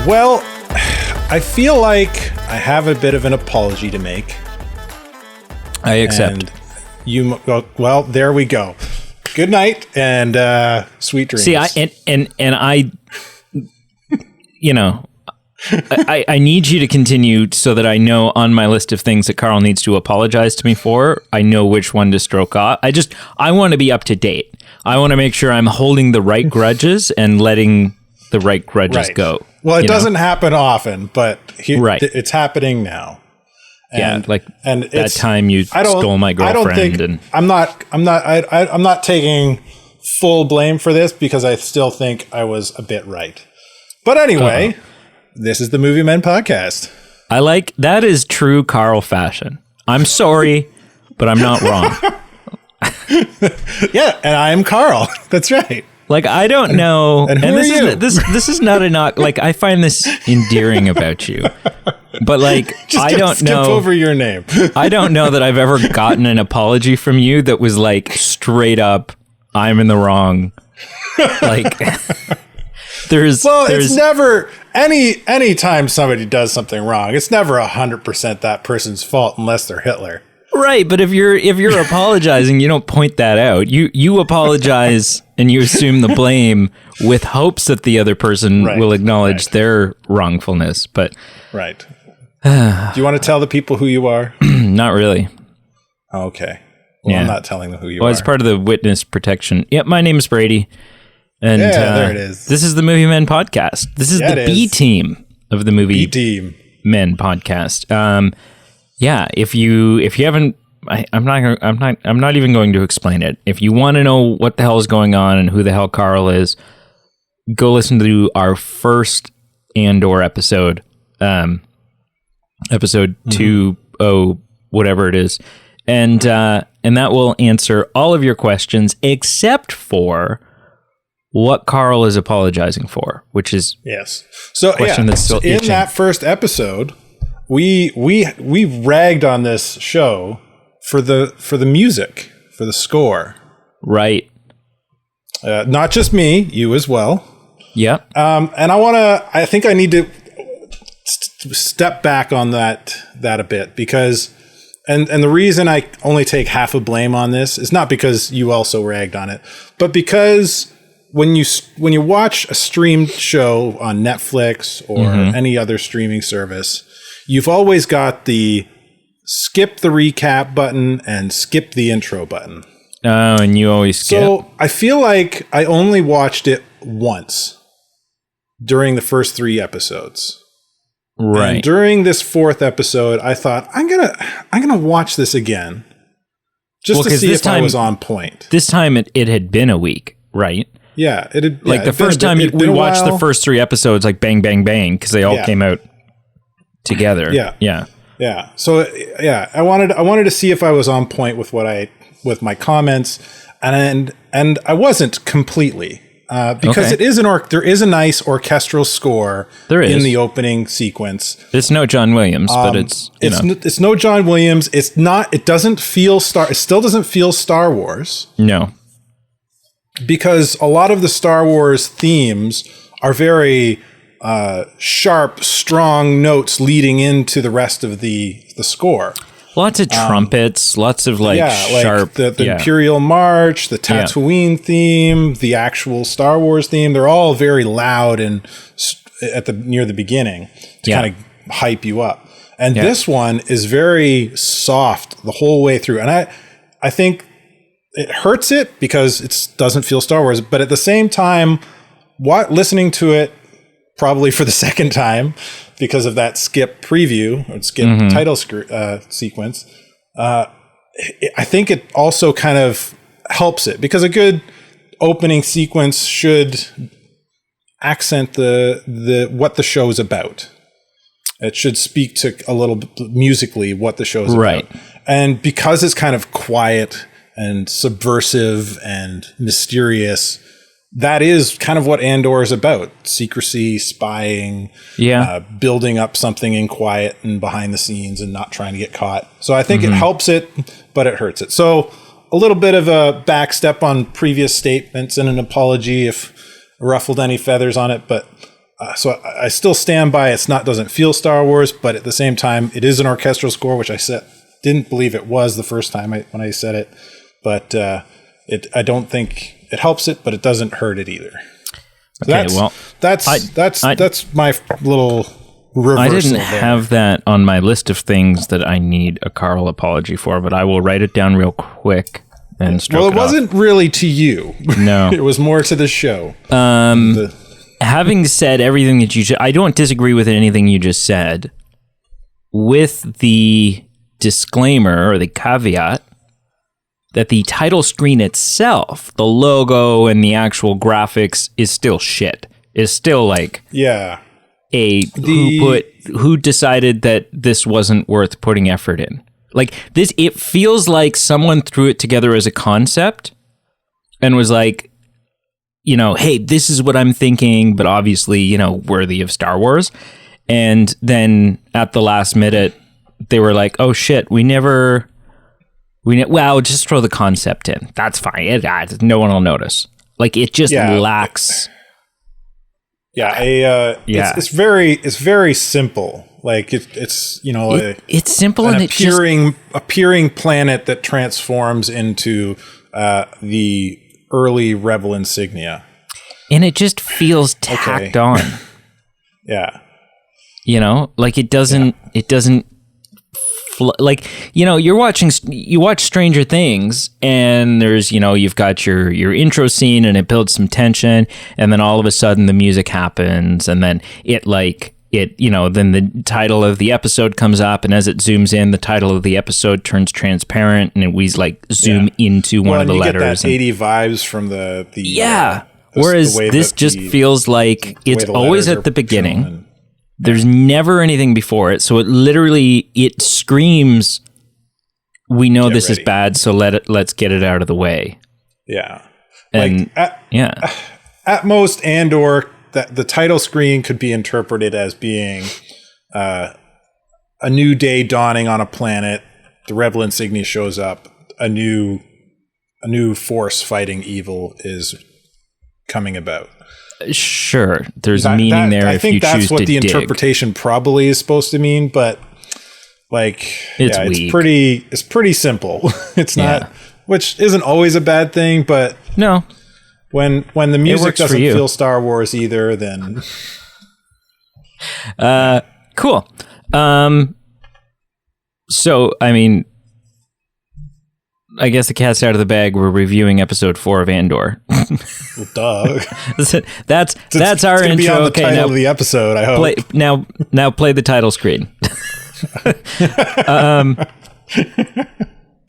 Well, I feel like I have a bit of an apology to make. I accept. And well, there we go. Good night and sweet dreams. See, I you know, I need you to continue so that I know on my list of things that Carl needs to apologize to me for, I know which one to stroke off. I want to be up to date. I want to make sure I'm holding the right grudges and letting the right grudges go. Well, it doesn't happen often, but it's happening now. And, that time you stole my girlfriend. I'm not taking full blame for this because I still think I was a bit right. But anyway, This is the Movie Men podcast. I like that is true Carl fashion. I'm sorry, but I'm not wrong. Yeah, and I am Carl. That's right. Like, I don't know. And who are you? This is not a knock. Like, I find this endearing about you. But, like, I don't know. Skip over your name. I don't know that I've ever gotten an apology from you that was, like, straight up, I'm in the wrong. Like, it's never, any time somebody does something wrong, it's never 100% that person's fault unless they're Hitler. Right, but if you're apologizing, you don't point that out. You apologize and you assume the blame with hopes that the other person will acknowledge their wrongfulness. But do you want to tell the people who you are? Not really. Okay. Well, I'm not telling them who you are. Well, it's part of the witness protection. Yep, my name is Brady. And there it is. This is the Movie Men podcast. This is the B team of the Movie Men podcast. Yeah, if you haven't, I'm not even going to explain it. If you want to know what the hell is going on and who the hell Carl is, go listen to our first Andor episode, episode 20, whatever it is, and that will answer all of your questions except for what Carl is apologizing for, which is So a question that's still itching. In that first episode, we ragged on this show for the music, for the score. Right. Not just me, you as well. Yeah. And I think I need to step back on that a bit because and the reason I only take half of blame on this is not because you also ragged on it, but because when you watch a streamed show on Netflix or any other streaming service, you've always got the skip the recap button and skip the intro button. Oh, and you always skip. So I feel like I only watched it once during the first 3 episodes. Right. And during this 4th episode, I thought I'm gonna watch this again just to see if I was on point. This time it had been a week, right? Yeah, it had. Like the first time we watched the first 3 episodes, like bang, bang, bang, because they all came out together. Yeah. So I wanted to see if I was on point with with my comments, and I wasn't completely because it is there is a nice orchestral score in the opening sequence. It's no John Williams, but it's no John Williams. It's not. It doesn't feel It still doesn't feel Star Wars. No. Because a lot of the Star Wars themes are very sharp, strong notes leading into the rest of the score. Lots of trumpets, lots of sharp. The Imperial March, the Tatooine theme, the actual Star Wars theme. They're all very loud and near the beginning to kind of hype you up. And this one is very soft the whole way through. And I think it hurts it because it doesn't feel Star Wars, but at the same time, listening to it probably for the second time because of that skip preview or skip title sequence, I think it also kind of helps it because a good opening sequence should accent the what the show's about. It should speak to a little bit musically what the show's about. And because it's kind of quiet and subversive and mysterious, that is kind of what Andor is about. Secrecy, spying, building up something in quiet and behind the scenes and not trying to get caught. So I think it helps it, but it hurts it. So a little bit of a backstep on previous statements and an apology if I ruffled any feathers on it. But So I still stand by doesn't feel Star Wars, but at the same time, it is an orchestral score, which I didn't believe it was the first time when I said it. But I don't think it helps it, but it doesn't hurt it either. So okay, that's my little reversal. I didn't have that on my list of things that I need a Carl apology for, but I will write it down real quick and stroke it wasn't really to you. No. It was more to the show. Having said everything that you I don't disagree with anything you just said, with the disclaimer or the caveat that the title screen itself, the logo and the actual graphics is still shit. Is still like who decided that this wasn't worth putting effort in. Like this, it feels like someone threw it together as a concept and was like, hey, this is what I'm thinking, but obviously, worthy of Star Wars. And then at the last minute, they were like, oh shit, well, just throw the concept in. That's fine. No one will notice. Like it just lacks. It's very simple. Like it's it's simple and appearing planet that transforms into the early Rebel insignia, and it just feels tacked on. Yeah, like it doesn't. You watch Stranger Things and there's, you've got your intro scene and it builds some tension and then all of a sudden the music happens and then then the title of the episode comes up and as it zooms in, the title of the episode turns transparent and we zoom into one of the letters. You get that 80 vibes from the whereas this just feels like it's always at the beginning. There's never anything before it, so it screams, we know this is bad, so let's get it out of the way. Yeah. And at most, Andor, the title screen could be interpreted as being a new day dawning on a planet, the Rebel insignia shows up, a new force fighting evil is coming about. Sure, there's meaning there. I think that's what the interpretation probably is supposed to mean, but it's pretty simple. It's not, which isn't always a bad thing, but no, when the music doesn't feel Star Wars either, then cool. So I mean, I guess the cat's out of the bag. We're reviewing episode 4 of Andor. Well, duh. That's our intro. Be on the title of the episode, I hope. Now play the title screen.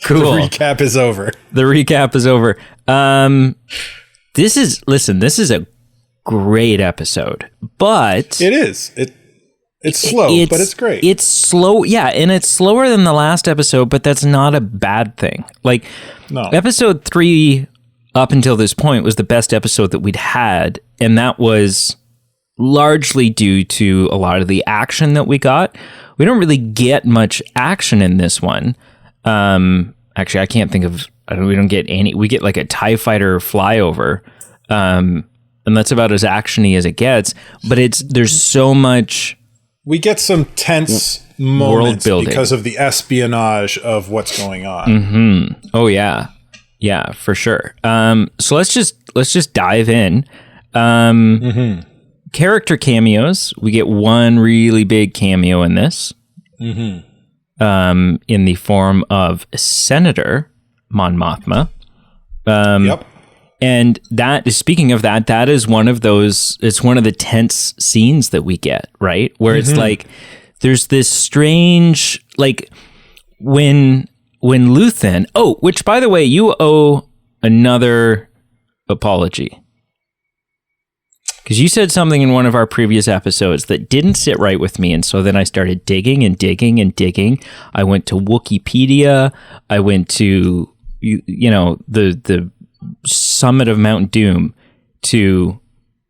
Cool. The recap is over. This is a great episode, but it is. It's slow, but it's great. It's slow, and it's slower than the last episode, but that's not a bad thing. Episode 3, up until this point, was the best episode that we'd had, and that was largely due to a lot of the action that we got. We don't really get much action in this one. Actually, I can't think of... we don't get any... We get like a TIE fighter flyover, and that's about as action-y as it gets, but there's so much... We get some tense moments because of the espionage of what's going on. Mm-hmm. Oh yeah, for sure. So let's just dive in. Character cameos. We get one really big cameo in this. In the form of Senator Mon Mothma. Yep. And speaking of that is one of those, it's one of the tense scenes that we get, right? Where it's like, there's this strange, like when Luthen, which by the way, you owe another apology. Because you said something in one of our previous episodes that didn't sit right with me. And so then I started digging and digging and digging. I went to Wikipedia. I went to, the summit of Mount Doom to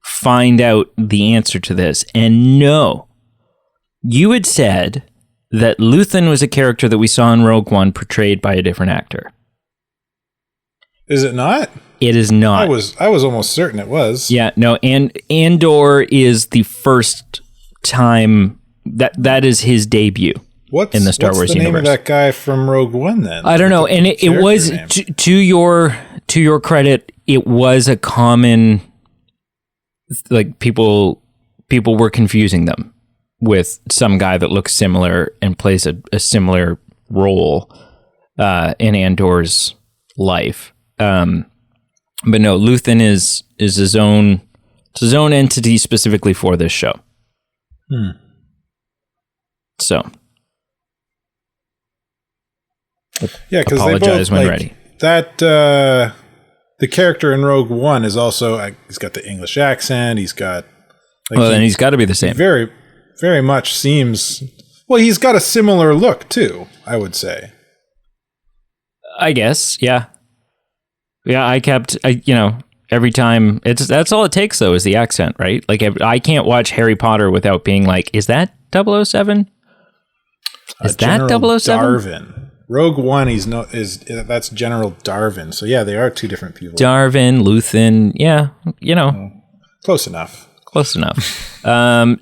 find out the answer to this. And no, you had said that Luthen was a character that we saw in Rogue One portrayed by a different actor. Is it not? It is not. I was almost certain it was. Yeah, no, and Andor is the first time that is his debut in the Star Wars universe. What's the name of that guy from Rogue One then? I don't know, and it was to your credit, it was a common, like, people were confusing them with some guy that looks similar and plays a similar role in Andor's life. But no, Luthen is his own entity specifically for this show. So, yeah, because apologize when ready. That the character in Rogue One is also he's got the English accent. He's got then he's got to be the same. Very, very much seems. Well, he's got a similar look too, I would say. I guess, yeah. Yeah, every time that's all it takes though is the accent, right? Like I can't watch Harry Potter without being like, is that 007? Is that 007? Darvin. Rogue One, that's General Darvin. So yeah, they are two different people. Darvin, Luthen, yeah, close enough. Close enough.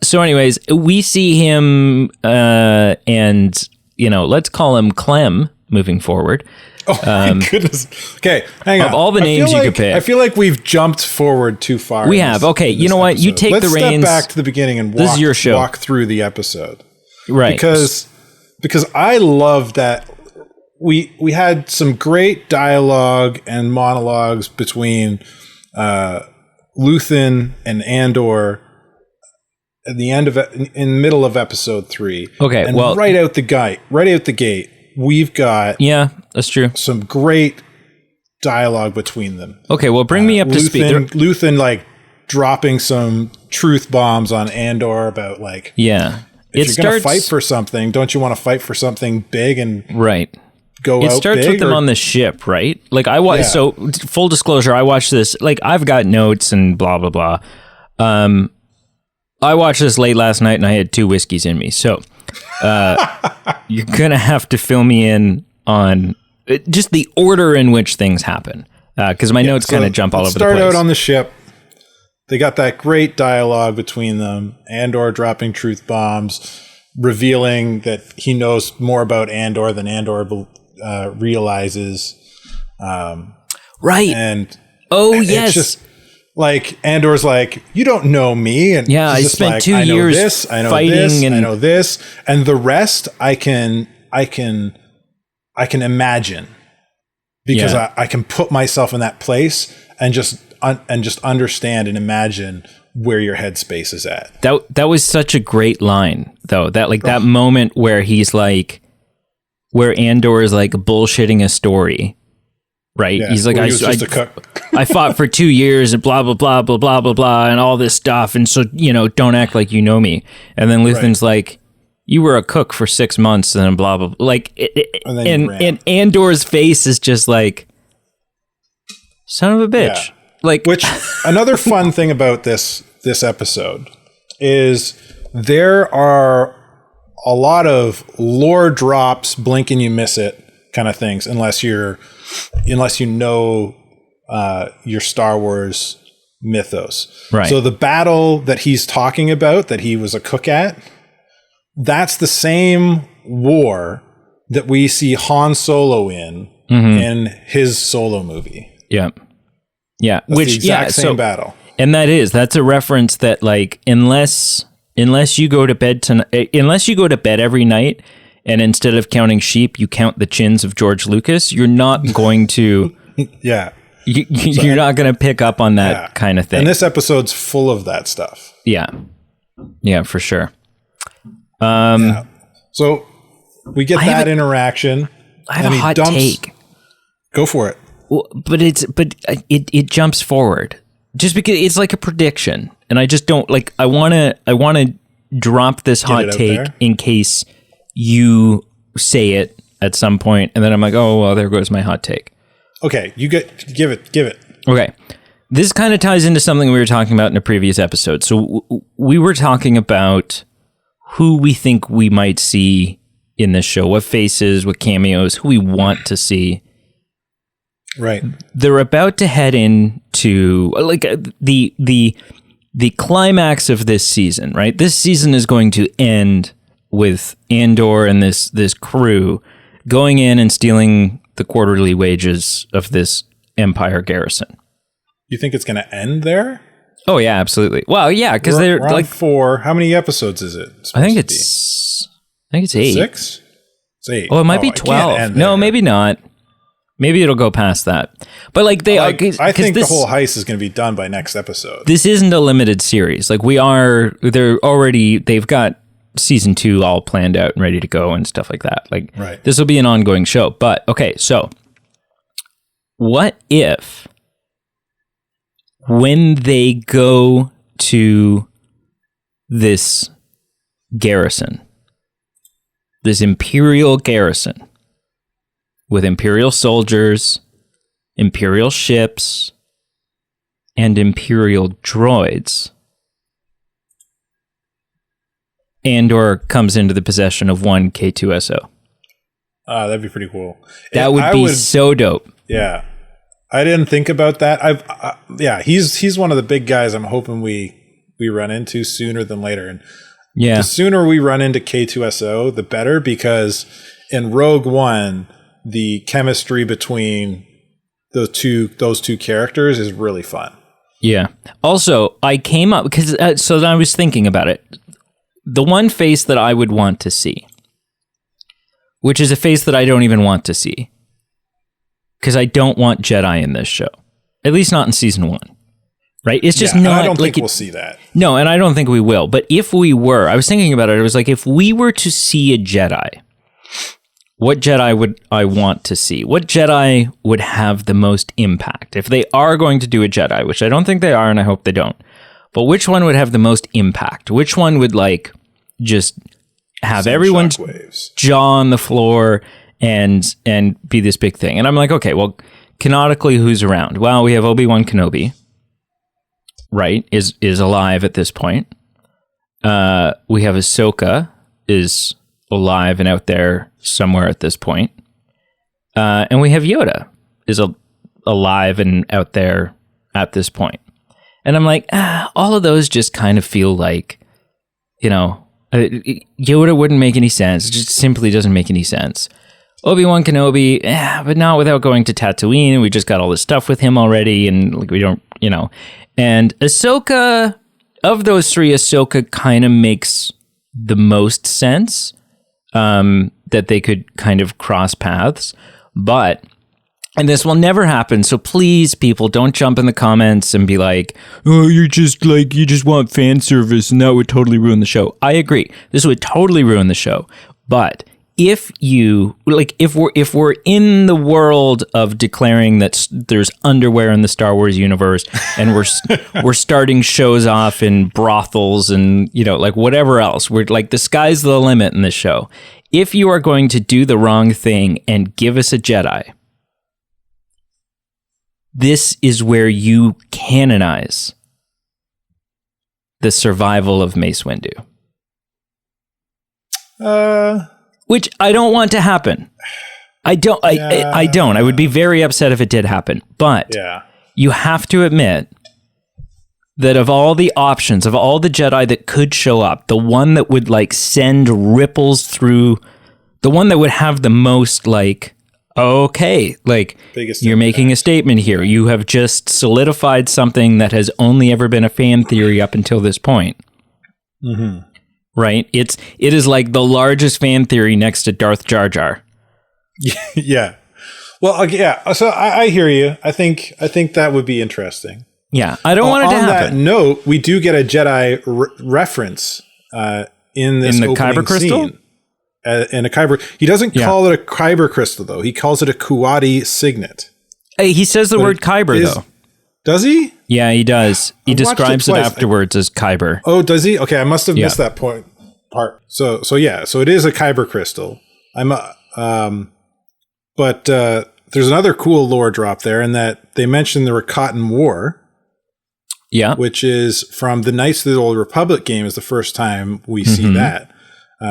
So anyways, we see him, and let's call him Clem moving forward. Oh my goodness. Okay, hang on. Of all the names you could pick. I feel like we've jumped forward too far. We have. Okay, you know what? You take the reins. Let's step back to the beginning and this is your show. Walk through the episode. Right. Because I love that we had some great dialogue and monologues between Luthen and Andor at the end in the middle of episode 3. Okay, and right out the gate, we've got that's true. Some great dialogue between them. Okay, well, bring me up to speed. Luthen like dropping some truth bombs on Andor about like, if you're going to fight for something, don't you want to fight for something big and go out big? It starts with them on the ship, right? Like so full disclosure, I watched this. Like I've got notes and blah blah blah. I watched this late last night and I had 2 whiskeys in me, so. You're gonna have to fill me in on just the order in which things happen, because my notes kind of jump all over the place. Start out on the ship. They got that great dialogue between them. Andor dropping truth bombs, revealing that he knows more about Andor than Andor realizes. Right. And yes. It's just like Andor's like, you don't know me, and I spent 2 years fighting, I know this, and the rest I can imagine because I can put myself in that place and just understand and imagine where your headspace is at. That was such a great line, though. That moment where he's like, where Andor is like bullshitting a story. Right, yeah, he's like, I fought for 2 years and blah blah blah blah blah blah blah and all this stuff, and so don't act like you know me. And then Luthen's like, you were a cook for 6 months and then blah blah blah. Like, and Andor's face is just like, son of a bitch. Yeah. Like, which another fun thing about this episode is there are a lot of lore drops, blink and you miss it kind of things, unless you know your Star Wars mythos. Right. So the battle that he's talking about, that he was a cook at, that's the same war that we see Han Solo in his Solo movie. Yeah. Yeah. That's the exact same battle. And that's a reference that, like, unless you go to bed unless you go to bed every night and instead of counting sheep, you count the chins of George Lucas, you're not going to. Yeah. You're not going to pick up on that kind of thing. And this episode's full of that stuff. Yeah. Yeah, for sure. So we get that interaction. I have a hot take. Go for it. Well, but it jumps forward just because it's like a prediction, and I just don't like. I want to drop this hot take in case you say it at some point, and then I'm like, oh well, there goes my hot take. Okay, give it. Okay, this kind of ties into something we were talking about in a previous episode. So we were talking about who we think we might see in this show, what faces, what cameos, who we want to see. Right. They're about to head into like the climax of this season, right? This season is going to end with Andor and this crew going in and stealing the quarterly wages of this Empire garrison. You think it's going to end there? Oh yeah, absolutely. Well, yeah, because they're we're like 4. How many episodes is it? I think it's 8. 6? It's 8. Oh, it might be 12. No, maybe not. Maybe it'll go past that. But like I think the whole heist is going to be done by next episode. This isn't a limited series. Like they've got season 2 all planned out and ready to go and stuff like that. Like This will be an ongoing show. But okay, so what if when they go to this garrison, this Imperial garrison with Imperial soldiers, Imperial ships, and Imperial droids, Andor comes into the possession of one K2SO. That'd be pretty cool. That would be so dope. Yeah. I didn't think about that. He's one of the big guys I'm hoping we run into sooner than later. And the sooner we run into K2SO, the better, because in Rogue One, the chemistry between those two characters is really fun. Yeah. Also, I came up because so I was thinking about it. The one face that I would want to see, which is a face that I don't even want to see, because I don't want Jedi in this show, at least not in season 1. Right? It's just not. I don't think we'll see that. No, and I don't think we will. But if we were, I was thinking about it. It was like, if we were to see a Jedi, what Jedi would I want to see? What Jedi would have the most impact? If they are going to do a Jedi, which I don't think they are, and I hope they don't, but which one would have the most impact? Which one would like just have everyone's jaw on the floor and be this big thing? And I'm like, okay, well, canonically, who's around? Well, we have Obi-Wan Kenobi, right? Is alive at this point. We have Ahsoka is alive and out there somewhere at this point. And we have Yoda is alive and out there at this point. And I'm like, all of those just kind of feel like, Yoda wouldn't make any sense. It just simply doesn't make any sense. Obi-Wan Kenobi, but not without going to Tatooine. We just got all this stuff with him already, and like we don't, And Ahsoka, of those 3, Ahsoka kind of makes the most sense, that they could kind of cross paths. But, and this will never happen, so please, people, don't jump in the comments and be like, oh, you just want fan service and that would totally ruin the show. I agree. This would totally ruin the show. But if we're in the world of declaring that there's underwear in the Star Wars universe and we're starting shows off in brothels and, like whatever else, we're like, the sky's the limit in this show. If you are going to do the wrong thing and give us a Jedi, this is where you canonize the survival of Mace Windu. Which I don't want to happen. I don't. I would be very upset if it did happen. But you have to admit that of all the options, of all the Jedi that could show up, the one that would like send ripples through, the one that would have the most like, okay, like you're making a statement here. You have just solidified something that has only ever been a fan theory up until this point. Mm-hmm. Right? It is like the largest fan theory next to Darth Jar Jar. Yeah. Well, yeah. So I hear you. I think that would be interesting. Yeah. I don't want it to happen. On that note, we do get a Jedi reference in this the Kyber crystal. Scene. In a Kyber, he doesn't call it a Kyber crystal though. He calls it a Kuwati signet. Hey, he says the word Kyber though. Does he? Yeah, he does. He describes it afterwards as Kyber. Oh, does he? Okay, I must have missed that part. So it is a Kyber crystal. But there's another cool lore drop there in that they mentioned the Rakatan War. Yeah. Which is from the Knights of the Old Republic game is the first time we see that.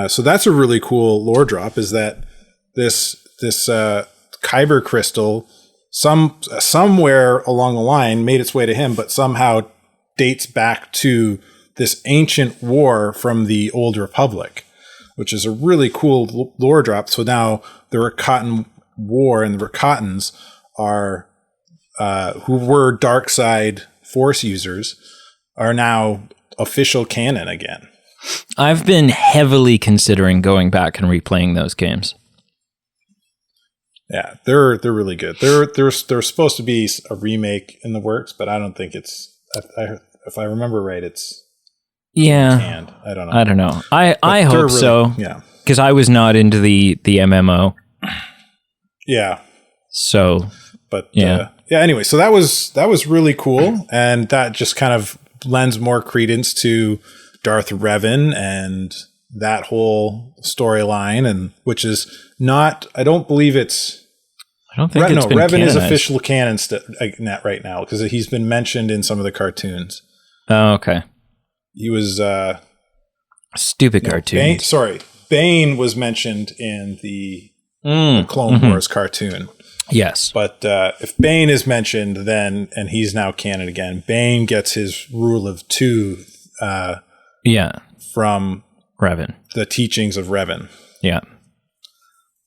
So that's a really cool lore drop, is that this Kyber crystal somewhere along the line made its way to him, but somehow dates back to this ancient war from the Old Republic, which is a really cool lore drop. So now the Rakatan War and the Rakatans are, who were dark side Force users, are now official canon again. I've been heavily considering going back and replaying those games. Yeah, they're really good. There's supposed to be a remake in the works, but I don't think it's. If I remember right, it's canned. I don't know. I hope really, so. Yeah, because I was not into the MMO. Yeah. So, but Anyway, so that was really cool, and that just kind of lends more credence to Darth Revan and that whole storyline, and which is not. I don't believe it's. I don't think it's been Revan canonized. is official canon right now because he's been mentioned in some of the cartoons. Oh, okay. He was stupid cartoon. Bane was mentioned in the Clone Wars cartoon. Yes, but if Bane is mentioned, then and he's now canon again. Bane gets his rule of two. From Revan, the teachings of Revan. Yeah.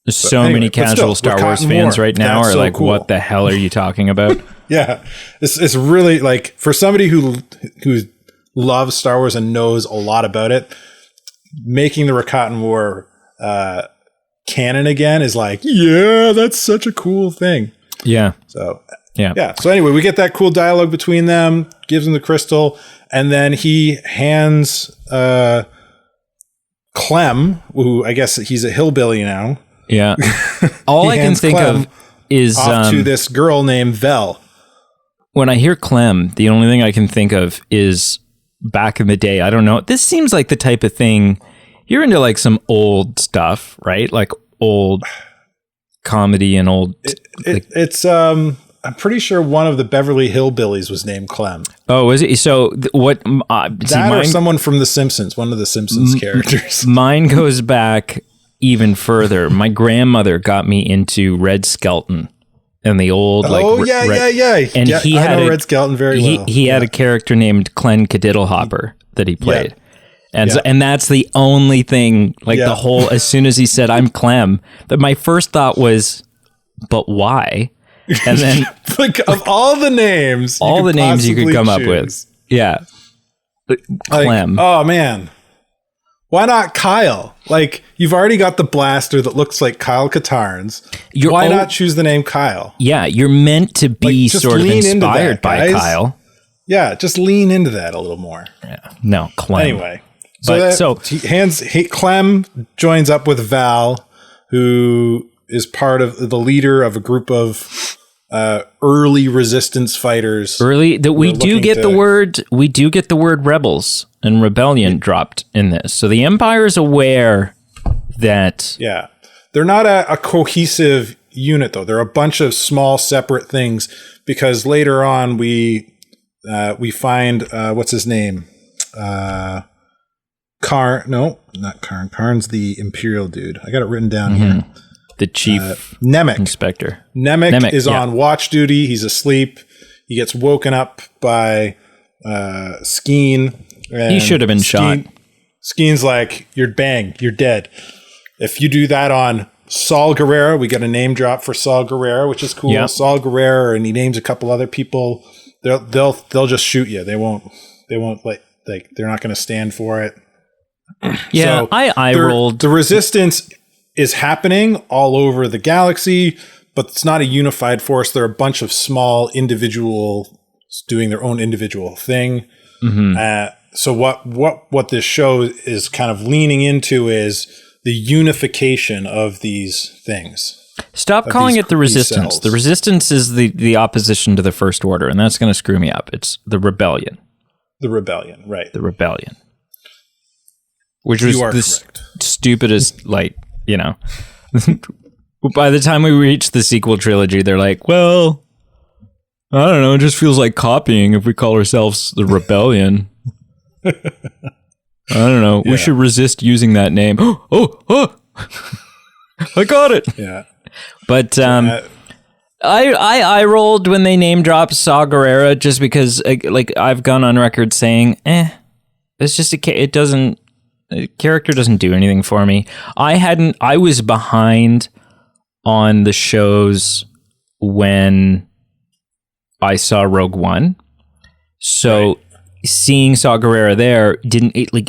There's many casual Star Wars fans right now are like, cool. What the hell are you talking about? Yeah. It's really like for somebody who loves Star Wars and knows a lot about it, making the Rakatan War canon again is like, yeah, that's such a cool thing. Yeah. So So anyway, we get that cool dialogue between them, gives him the crystal, and then he hands Clem, who I guess he's a hillbilly now. Yeah. All I can think of is off to this girl named Vel. When I hear Clem, the only thing I can think of is back in the day. I don't know. This seems like the type of thing you're into, like some old stuff, right? Like old comedy and old. It's I'm pretty sure one of the Beverly Hillbillies was named Clem. Oh, is it? So what? Or someone from The Simpsons, one of the Simpsons characters. Mine goes back even further. My grandmother got me into Red Skelton and the old And I know Red Skelton very well. He had a character named Clem Kadiddlehopper that he played. And that's the only thing, like the whole, as soon as he said, I'm Clem, that my first thought was, but why? And then like of all the names you could come up with. Yeah. Clem. Like, oh man. Why not Kyle? Like you've already got the blaster that looks like Kyle Katarn's. Why not choose the name Kyle? Yeah, you're meant to be sort of inspired by Kyle. Yeah, just lean into that a little more. Yeah. No, Clem. Anyway. Clem joins up with Val, who is part of the leader of a group of early resistance fighters. We do get the word rebels and rebellion dropped in this. So the Empire is aware that they're not a cohesive unit though. They're a bunch of small separate things because later on we find what's his name? Not Karn. Karn's the Imperial dude. I got it written down here. The chief Nemec. Inspector. Nemec is on watch duty. He's asleep. He gets woken up by Skeen. He should have been shot. Skeen's like, you're dead. If you do that on Saul Guerrero, we get a name drop for Saul Guerrero, which is cool. Yep. Saul Guerrero, and he names a couple other people. They'll just shoot you. They won't like they're not going to stand for it. Yeah, so I rolled. The resistance is happening all over the galaxy, but it's not a unified force. They're a bunch of small individuals doing their own individual thing. Mm-hmm. So what this show is kind of leaning into is the unification of these things. Stop calling it the resistance. The resistance is the opposition to the First Order, and that's going to screw me up. It's the rebellion. The rebellion, right. The rebellion. Which was the stupidest, by the time we reach the sequel trilogy, they're like, well, I don't know, it just feels like copying if we call ourselves the rebellion. I don't know. Yeah. We should resist using that name. Oh, I got it. Yeah. But I rolled when they name dropped Saw Gerrera just because like I've gone on record saying, it's just the character doesn't do anything for me. I was behind on the shows when I saw Rogue One. So seeing Saw Gerrera there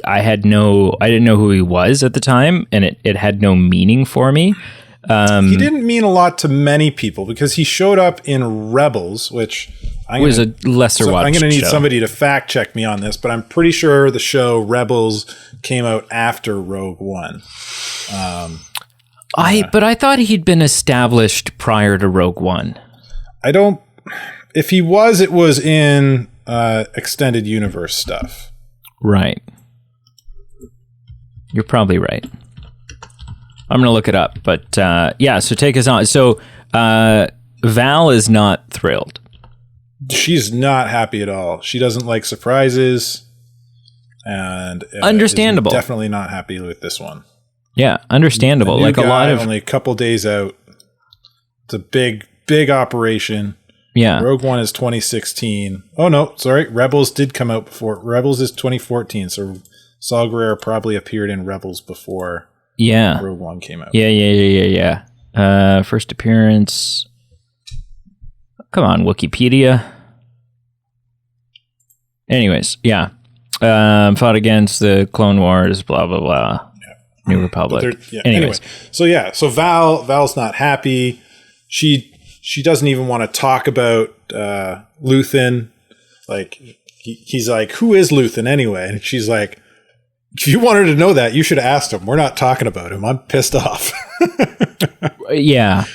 I didn't know who he was at the time, and it had no meaning for me. He didn't mean a lot to many people because he showed up in Rebels, which was a lesser watched. I'm going to need show. somebody to fact check me on this, but I'm pretty sure the show Rebels came out after Rogue One. But I thought he'd been established prior to Rogue One. If he was, it was in extended universe stuff. Right. You're probably right. I'm going to look it up, but so take us on. So Val is not thrilled. She's not happy at all. She doesn't like surprises, and understandable. Definitely not happy with this one. Yeah, understandable. Like a lot of only a couple days out. It's a big operation. Yeah. Rogue One is 2016. Oh no, sorry. Rebels did come out before. Rebels is 2014. So Saw Gerrera probably appeared in Rebels before. Yeah. Rogue One came out. Yeah. First appearance. Come on, Wikipedia. Anyways, yeah. Fought against the Clone Wars, blah, blah, blah. Yeah. New Republic. Anyways. So Val's not happy. She doesn't even want to talk about Luthen. Like, he's like, who is Luthen anyway? And she's like, if you wanted to know that, you should have asked him. We're not talking about him. I'm pissed off. Yeah.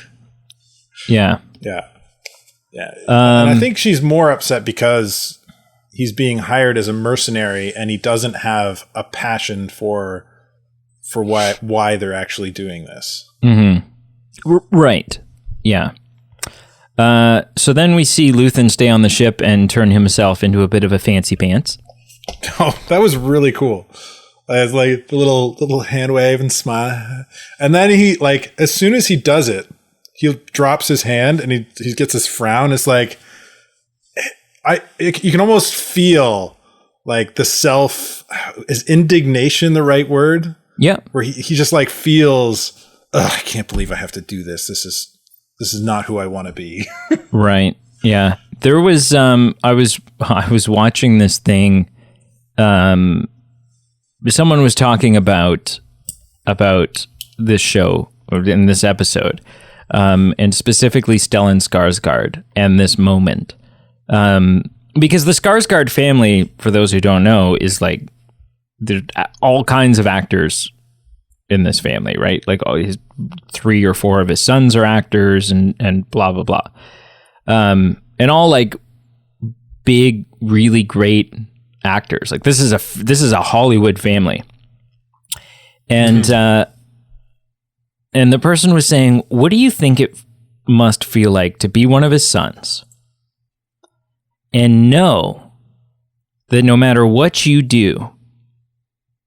And I think she's more upset because he's being hired as a mercenary and he doesn't have a passion for why they're actually doing this. Mm-hmm. Right. Yeah. So then we see Luthen stay on the ship and turn himself into a bit of a fancy pants. Oh, that was really cool. It's like the little hand wave and smile. And then he, like, as soon as he does it, he drops his hand and he gets this frown. It's like, you can almost feel like is indignation the right word? Yeah. Where he just like feels, I can't believe I have to do this. This is not who I want to be. Right. Yeah. There was, I was watching this thing, someone was talking about this show or in this episode, and specifically Stellan Skarsgård and this moment, because the Skarsgård family, for those who don't know, is like there's all kinds of actors in this family, right? Like his 3 or 4 of his sons are actors, and blah blah blah, and all like big, really great actors. Like this is a Hollywood family, and and the person was saying, what do you think it must feel like to be one of his sons and know that no matter what you do,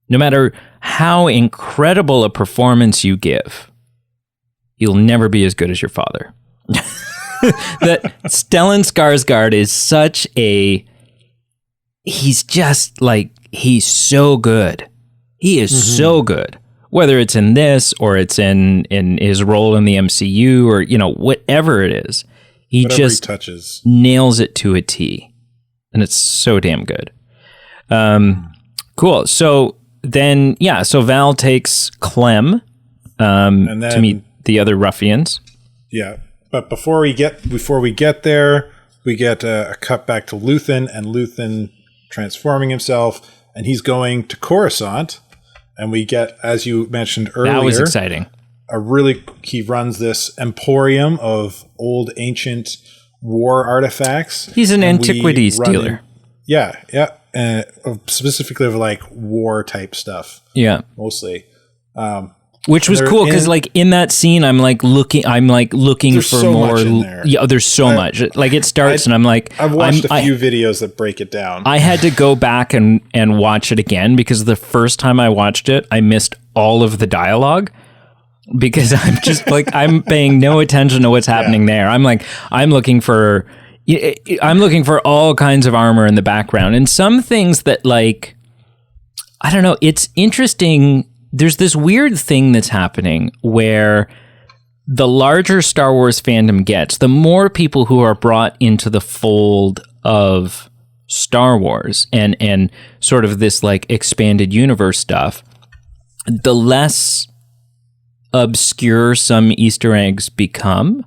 no matter how incredible a performance you give, you'll never be as good as your father? That Stellan Skarsgård is such he's just like, he's so good. He is so good. Whether it's in this or it's in his role in the MCU or, whatever it is, he touches, nails it to a T. And it's so damn good. Cool. So then, so Val takes Clem to meet the other ruffians. Yeah. But before we get there, we get a cut back to Luthen, and Luthen transforming himself, and he's going to Coruscant, and we get, as you mentioned earlier, that was exciting. He runs this emporium of old ancient war artifacts. He's an antiquities dealer. Yeah, specifically of like war type stuff. Yeah, mostly. Which was cool because, like, in that scene, I'm looking for so more. Much in there. Yeah, there's so much. Like, it starts, and I'm like, I've watched a few videos that break it down. I had to go back and watch it again because the first time I watched it, I missed all of the dialogue, because I'm just like, I'm paying no attention to what's happening there. I'm looking for all kinds of armor in the background, and some things that, like, I don't know, it's interesting. There's this weird thing that's happening where the larger Star Wars fandom gets, the more people who are brought into the fold of Star Wars and sort of this like expanded universe stuff, the less obscure some Easter eggs become.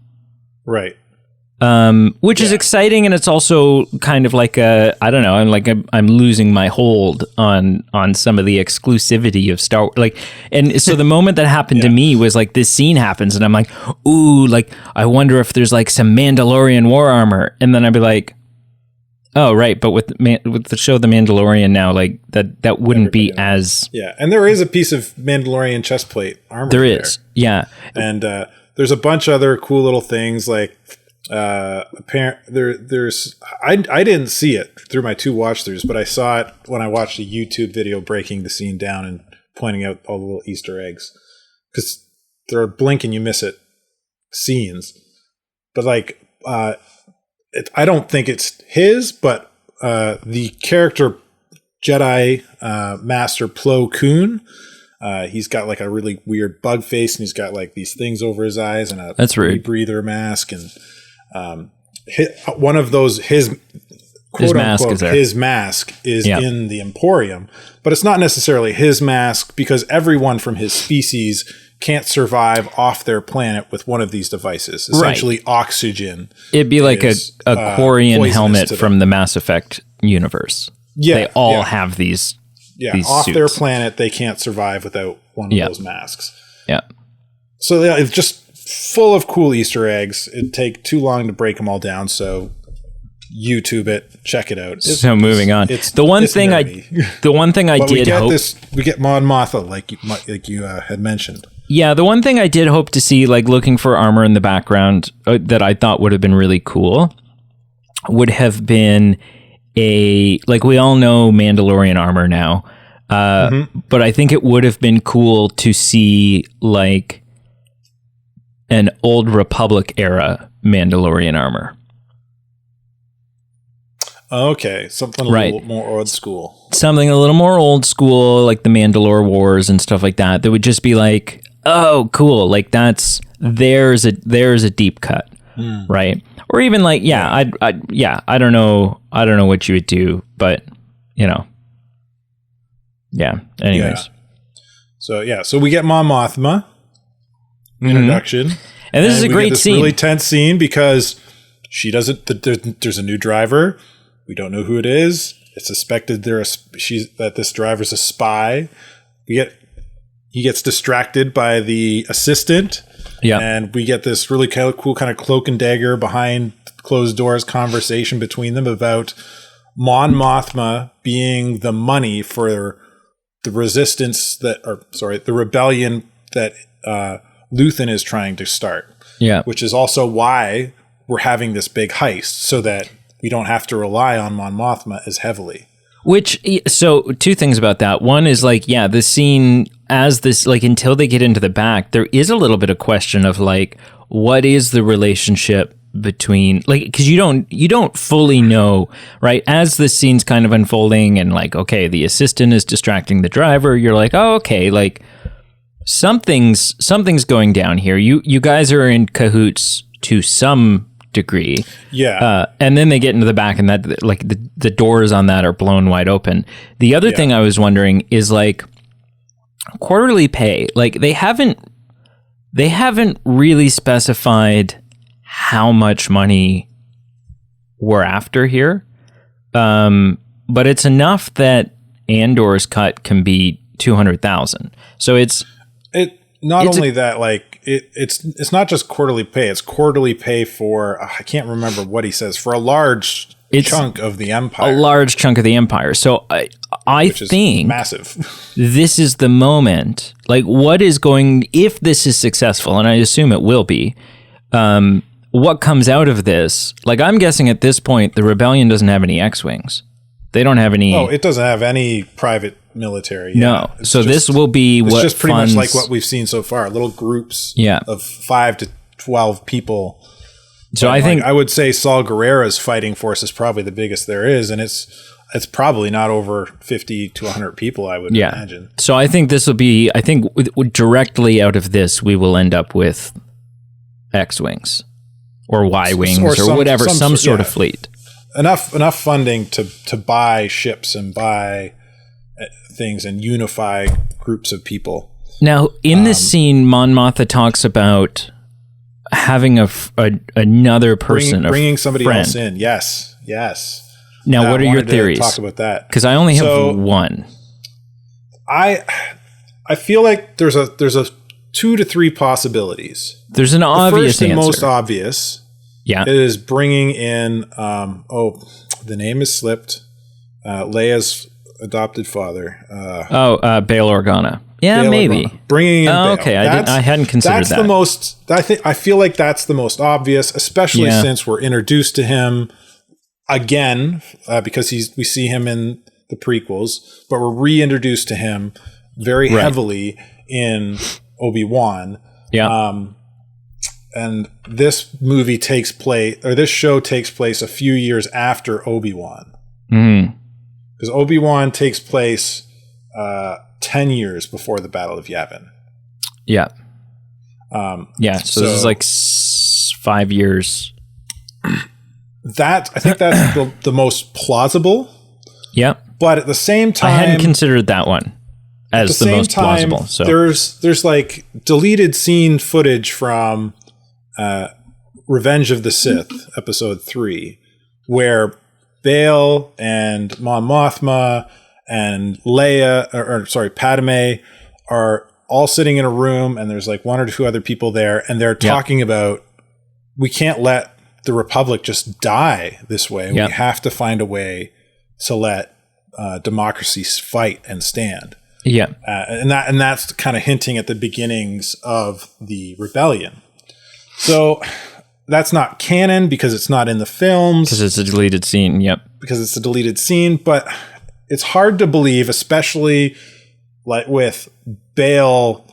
Right. Which is exciting, and it's also kind of like I don't know, I'm losing my hold on some of the exclusivity of Star Wars. Like, and so the moment that happened to me was like this scene happens, and I'm like, ooh, like I wonder if there's like some Mandalorian war armor, and then I'd be like, oh right, but with the show The Mandalorian now, like that wouldn't be as and there is a piece of Mandalorian chest plate armor. There is, and there's a bunch of other cool little things like. There's I didn't see it through my 2 watch throughs, but I saw it when I watched a YouTube video breaking the scene down and pointing out all the little Easter eggs, because there are blink and you miss it scenes. But like, I don't think it's his, but the character Jedi Master Plo Koon. He's got like a really weird bug face, and he's got like these things over his eyes and a rebreather mask, and one of those his mask is in the Emporium, but it's not necessarily his mask, because everyone from his species can't survive off their planet with one of these devices. Essentially, oxygen. It'd be like a Quarian helmet from the Mass Effect universe. Yeah, they all have these. Yeah, these off suits. Their planet, they can't survive without one of those masks. Yeah. So it's just full of cool Easter eggs. It'd take too long to break them all down, so YouTube it, check it out. Moving on. The one thing I did hope we get Mon Mothma, like you had mentioned. Yeah, the one thing I did hope to see, like looking for armor in the background, that I thought would have been really cool, would have been like we all know Mandalorian armor now, but I think it would have been cool to see like an Old Republic era Mandalorian armor. Okay, something a little more old school. Something a little more old school, like the Mandalore Wars and stuff like that. That would just be like, oh, cool, like there's a deep cut, right? Or even like, I don't know what you would do, but anyways. So we get Mon Mothma introduction, and this is a great scene. Really tense scene because she doesn't. There's a new driver. We don't know who it is. It's suspected that this driver's a spy. He gets distracted by the assistant. Yeah, and we get this really cool kind of cloak and dagger behind closed doors conversation between them about Mon Mothma being the money for the resistance the rebellion that Luthen is trying to start. Yeah, which is also why we're having this big heist, so that we don't have to rely on Mon Mothma as heavily. So 2 things about that. One is like, the scene as this, like, until they get into the back, there is a little bit of question of like, what is the relationship between, like, because you don't fully know, right? As this scene's kind of unfolding and like, okay, the assistant is distracting the driver. You're like, oh, okay, like something's going down here. You guys are in cahoots to some degree. Yeah. And then they get into the back, and that like the doors on that are blown wide open. The other thing I was wondering is like quarterly pay. Like they haven't really specified how much money we're after here. But it's enough that Andor's cut can be 200,000. So it's not just quarterly pay. It's quarterly pay for, I can't remember what he says, for a large chunk of the empire. A large chunk of the empire. So I think massive. This is the moment. Like, if this is successful, and I assume it will be, what comes out of this? Like, I'm guessing at this point, the rebellion doesn't have any X-Wings. They don't have any. Oh, it doesn't have any private military. No. So this will be what just pretty much like what we've seen so far. Little groups of 5 to 12 people. So I think I would say Saul Guerrera's fighting force is probably the biggest there is, and it's probably not over 50 to 100 people, I would imagine. So I think this will be, directly out of this, we will end up with X-Wings or Y-Wings or whatever, some sort of fleet. Enough funding to buy ships and buy things and unify groups of people. Now, in this scene, Mon Mothma talks about having another person, bringing somebody else in. Yes. Now, what are your theories? Talk about that because I only have one. I feel like there's a 2 to 3 possibilities. There's an obvious first and answer. most obvious. Yeah, it is bringing in. The name is slipped. Leia's adopted father. Bail Organa. Yeah, Bail maybe Organa. Bringing in. Bail. Okay, I hadn't considered that. That's the most. I feel like that's the most obvious, especially since we're introduced to him again because we see him in the prequels, but we're reintroduced to him very heavily in Obi-Wan. Yeah. And this movie takes place, or this show takes place a few years after Obi-Wan. Because Obi-Wan takes place 10 years before the Battle of Yavin. Yeah. So this is like 5 years. I think that's the most plausible. Yeah. But at the same time, I hadn't considered that one as the most plausible. So there's like deleted scene footage from Revenge of the Sith, episode 3, where Bail and Mon Mothma and Leia, Padme are all sitting in a room, and there's like 1 or 2 other people there, and they're talking about, we can't let the Republic just die this way. We have to find a way to let democracy fight and stand. Yeah, and that's kind of hinting at the beginnings of the rebellion. So that's not canon because it's not in the films. Because it's a deleted scene. Yep. Because it's a deleted scene, but it's hard to believe, especially like with Bail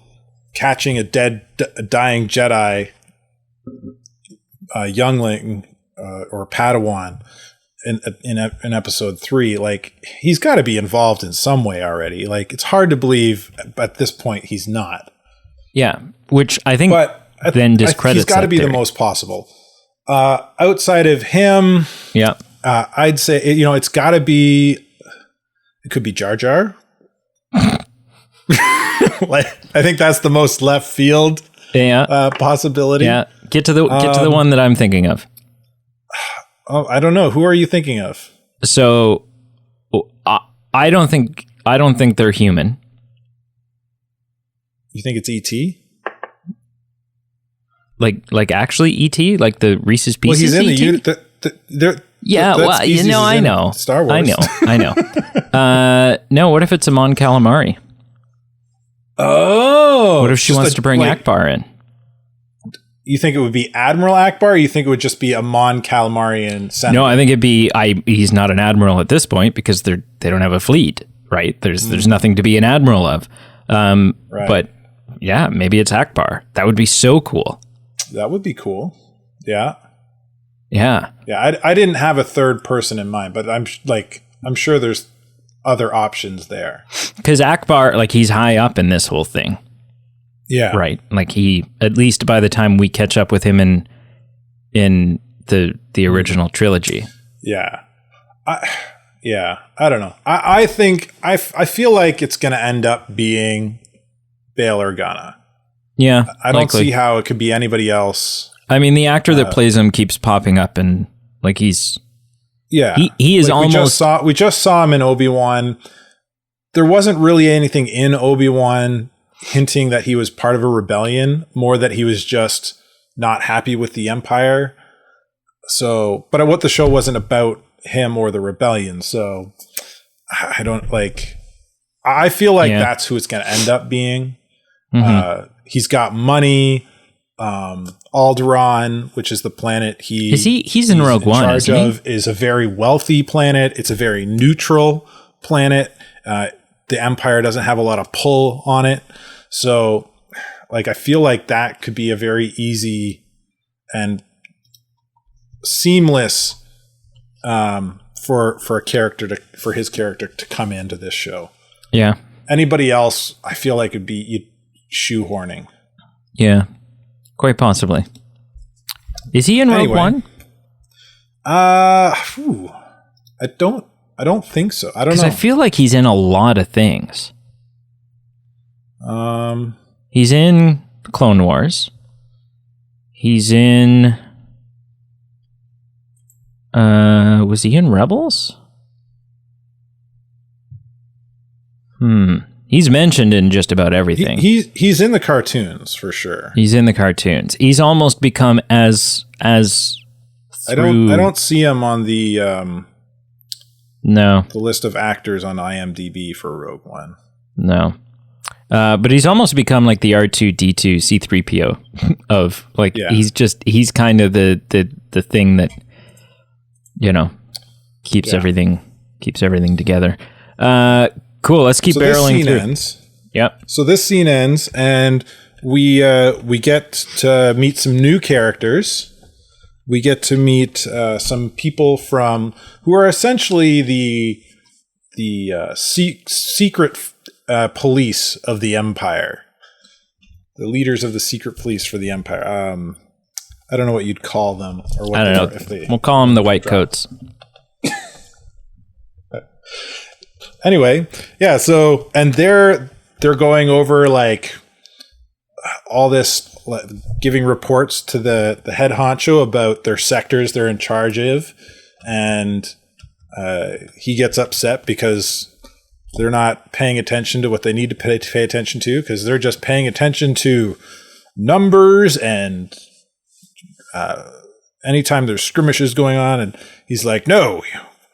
catching a dying Jedi youngling or Padawan in episode 3. Like, he's got to be involved in some way already. Like, it's hard to believe at this point he's not. Yeah, which I think then discredits. He's got to be the most possible. Outside of him, I'd say it's got to be. It could be Jar Jar. Like, I think that's the most left field possibility. Yeah, get to the one that I'm thinking of. Oh, I don't know. Who are you thinking of? So, I don't think they're human. You think it's E.T.? Like actually E.T.? Like the Reese's Pieces? Well, he's in I know. Star Wars. I know. No, what if it's Amon Calamari? Oh. What if she wants to bring Akbar in? You think it would be Admiral Akbar, or you think it would just be Amon Calamari and Senator? No, I think it'd be he's not an admiral at this point because they don't have a fleet, right? There's nothing to be an admiral of. Right. But yeah, maybe it's Akbar. That would be so cool. That would be cool. Yeah. Yeah. Yeah. I didn't have a third person in mind, but I'm sure there's other options there. Because Akbar, like, he's high up in this whole thing. Yeah. Right. Like, he, at least by the time we catch up with him in the original trilogy. Yeah. I don't know. I think I feel like it's going to end up being Bail Organa. Yeah. I don't see how it could be anybody else. I mean, the actor that plays him keeps popping up, and like he's he is like, almost. We just saw him in Obi-Wan. There wasn't really anything in Obi-Wan hinting that he was part of a rebellion, more that he was just not happy with the Empire. So, but what the show wasn't about him or the rebellion. So I don't like. I feel like that's who it's going to end up being. Mm-hmm. He's got money. Alderaan, which is the planet he's in Rogue One, is a very wealthy planet. It's a very neutral planet. the Empire doesn't have a lot of pull on it. So, like, I feel like that could be a very easy and seamless for his character to come into this show. Yeah. Anybody else, I feel like it'd be shoehorning. Yeah, quite possibly. Is he in Rogue One? I don't think so. I don't know. Because I feel like he's in a lot of things. He's in Clone Wars. He's in. Was he in Rebels? He's mentioned in just about everything. He's in the cartoons for sure. He's in the cartoons. He's almost become as. I don't see him on the no, the list of actors on IMDb for Rogue One. No. But he's almost become like the R2D2 C3PO of like he's kind of the thing that keeps everything together. Cool. Let's keep barreling through. Ends. Yep. So this scene ends, and we get to meet some new characters. We get to meet some people who are essentially the secret police of the Empire, the leaders of the secret police for the Empire. I don't know what you'd call them, or what I don't know. We'll call them the white coats. Anyway, yeah. So, and they're going over like all this, giving reports to the head honcho about their sectors they're in charge of, and he gets upset because they're not paying attention to what they need to pay attention to, because they're just paying attention to numbers and anytime there's skirmishes going on. And he's like, no,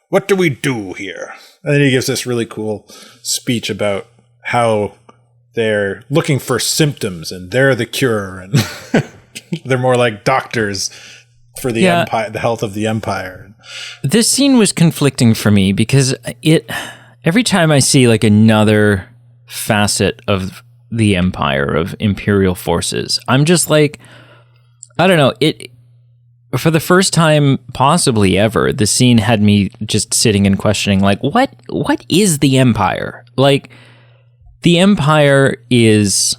what do we do here? And then he gives this really cool speech about how they're looking for symptoms and they're the cure, and they're more like doctors for the empire, the health of the Empire. This scene was conflicting for me because every time I see like another facet of the Empire, of Imperial forces, I'm just like, I don't know, for the first time possibly ever, the scene had me just sitting and questioning, like, what is the Empire? Like, the Empire is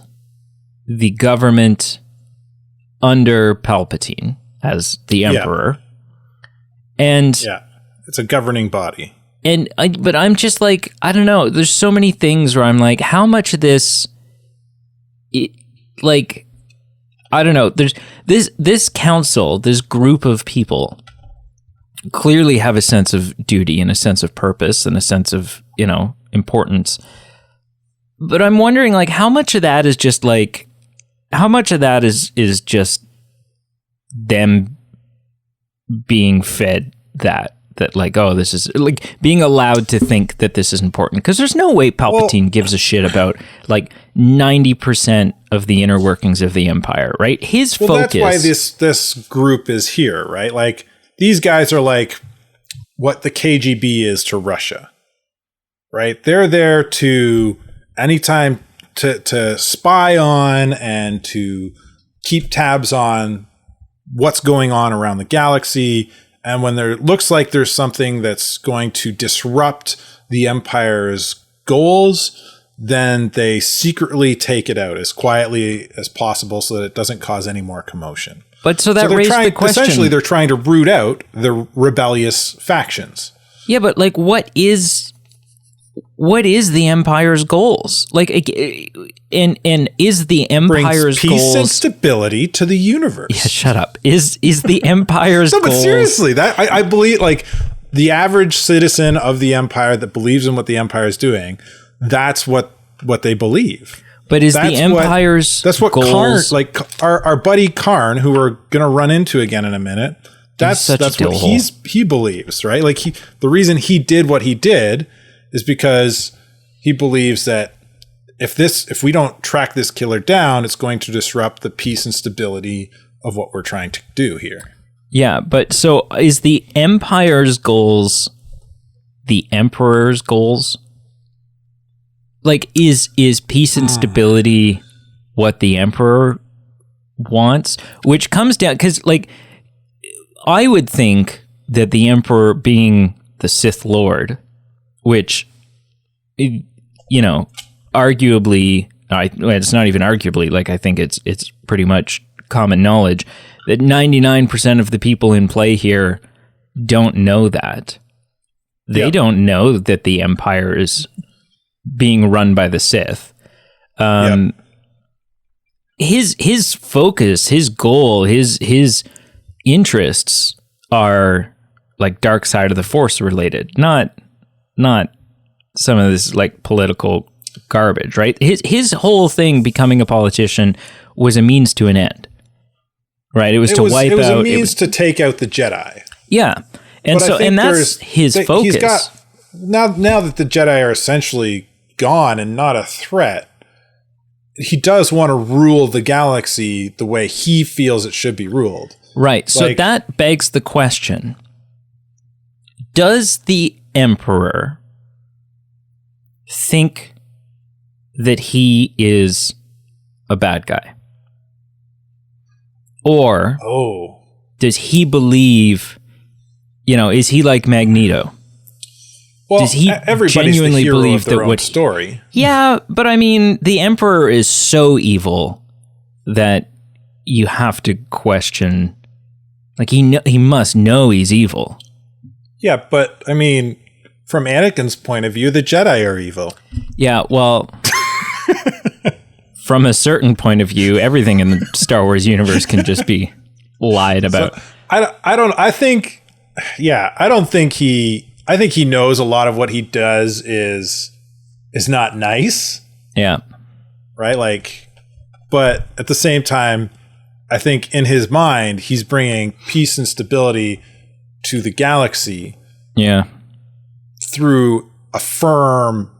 the government under Palpatine as the Emperor. And it's a governing body. But I'm just like, I don't know, there's so many things where I'm like, how much of this, like, I don't know, there's this council, this group of people clearly have a sense of duty and a sense of purpose and a sense of, importance. But I'm wondering, like, how much of that is just like, how much of that is just them being fed that like, oh, this is like being allowed to think that this is important, because there's no way Palpatine gives a shit about like 90% of the inner workings of the Empire, right? His focus. That's why this group is here, right? Like, these guys are like what the KGB is to Russia, right? They're there to anytime to spy on and to keep tabs on what's going on around the galaxy. And when there looks like there's something that's going to disrupt the Empire's goals, then they secretly take it out as quietly as possible so that it doesn't cause any more commotion. But so raised the question. Essentially, they're trying to root out the rebellious factions. Yeah, but like, what is the Empire's goals? Like, and is the Empire's brings peace goals and stability to the universe? Yeah, shut up. Is the Empire's no, but goals? Seriously, that I believe, like, the average citizen of the Empire that believes in what the Empire is doing, that's what they believe. But is the Empire's that's what goals, Karn, like our buddy Karn, who we're gonna run into again in a minute, that's what he believes, right? Like, the reason he did what he did is because he believes that if we don't track this killer down, it's going to disrupt the peace and stability of what we're trying to do here. Yeah, but so is the Empire's goals the Emperor's goals? like, is peace and stability what the Emperor wants? Which comes down, because, like, I would think that the Emperor, being the Sith Lord, which, you know, arguably, it's not even arguably, like, I think it's pretty much common knowledge that 99% of the people in play here don't know that. They don't know that the Empire is being run by the Sith. His focus, his goal, his interests are like dark side of the Force related, not some of this like political garbage, right? His whole thing, becoming a politician, was a means to an end, right? It was wipe out. It was a means to take out the Jedi. Yeah, and that's his focus. He's got now that the Jedi are essentially gone and not a threat. He does want to rule the galaxy the way he feels it should be ruled. Right. So that begs the question: does the Emperor think that he is a bad guy? Or does he believe, you know, is he like Magneto? Well, does he genuinely believe that what story? Yeah, but I mean, the Emperor is so evil that you have to question. Like, he must know he's evil. Yeah, but I mean, from Anakin's point of view, the Jedi are evil. Yeah, well, from a certain point of view, everything in the Star Wars universe can just be lied about. So, I think he knows a lot of what he does is not nice. Yeah. Right? Like, but at the same time, I think in his mind, he's bringing peace and stability to the galaxy. Yeah. Through a firm,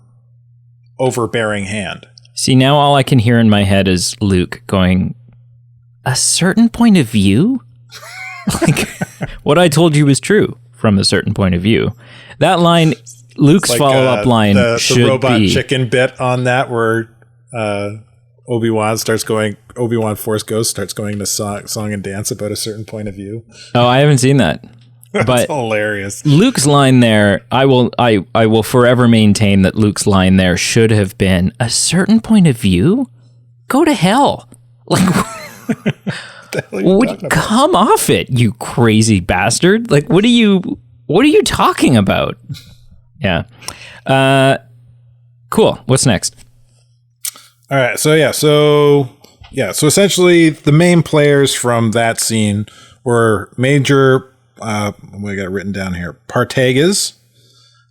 overbearing hand. See, now all I can hear in my head is Luke going, a certain point of view? Like, what I told you was true from a certain point of view. That line, Luke's like, follow-up line should be... The robot chicken bit on that where Obi-Wan Force Ghost starts going to song and dance about a certain point of view. Oh, I haven't seen that. That's hilarious. Luke's line there, I will forever maintain that Luke's line there should have been, a certain point of view? Go to hell. Like, come off it, you crazy bastard. Like, what are you talking about? Yeah. Cool. What's next? All right. So essentially the main players from that scene were Major, we got it written down here, Partagas,